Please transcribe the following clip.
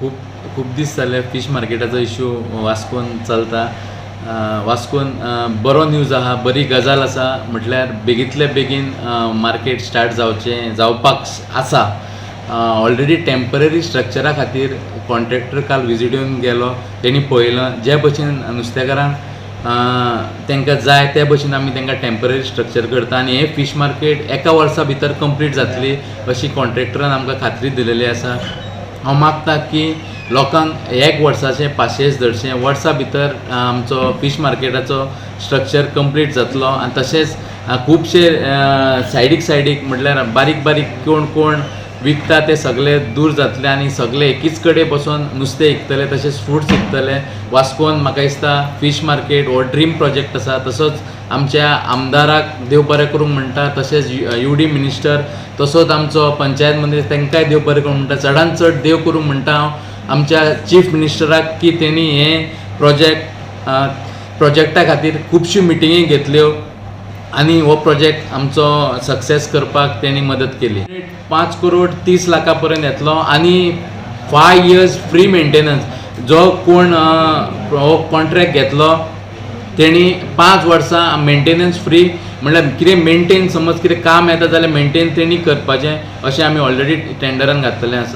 खूप खूप दीस जाले फीश मार्केटाचो इश्यू वास्कोन चलता. वास्कोन बरो न्यूज आहा, बरी गजाल आसा, म्हटल्यार बेगींतले बेगीन मार्केट स्टार्ट जावपाक आसा. ऑलरेडी टेम्पररी स्ट्रक्चरा खातीर कॉन्ट्रॅक्टर काल विजीट दिवन गेलो. तेणी पळयलां जे भशेन नुस्तेकारांक तांकां जाय त्या भशेन आमी तांकां टेम्पररी स्ट्रक्चर करता आनी हे फीश मार्केट एका वर्सा भितर कंप्लीट जातली अशी कॉन्ट्रॅक्टरान आमकां खात्री दिलेली आसा. हांव मागता की लोकांक एक वर्साचें पाशेंस धरचें, वर्सा भितर आमचो फीश मार्केटाचो स्ट्रक्चर कंप्लीट जातलो आनी तशेंच खुबशे सायडीक म्हटल्यार बारीक बारीक कोण विकता ते सगळे दूर जातले आनी सगळे एकीच कडेन बसून नुस्तें विकतले, तशेंच फ्रुट्स विकतले. वास्कोन म्हाका दिसता फीश मार्केट हो ड्रीम प्रोजेक्ट आसा. तसोच आमच्या आमदाराक देव बरें करूंक म्हणटा, तशेंच UD मिनिस्टर, तसोच आमचो पंचायत मंत्री तांकांय देव बरें करूंक म्हणटा. चडांत चड देव करूंक म्हणटा हांव आमच्या चीफ मिनिस्टराक की तेणी हे प्रोजेक्टा खातीर खुबश्यो मिटिंगी घेतल्यो आनी हो प्रोजेक्ट आमचो सक्सेस करपाक तेणी मदत केली. 5 करोड 30 लाखा पर्यंत येतलो आनी 5 years फ्री मेंटेनन्स. जो कोण हो कॉन्ट्रॅक्ट घेतलो तेणी 5 वर्सां मेंटेनन्स फ्री, म्हळ्यार कितें मेंटेन समज कितें काम येता जाल्यार मेंटेन तेणी करपाचें अशें आमी ऑलरेडी टेंडरान घातलेलें आसा.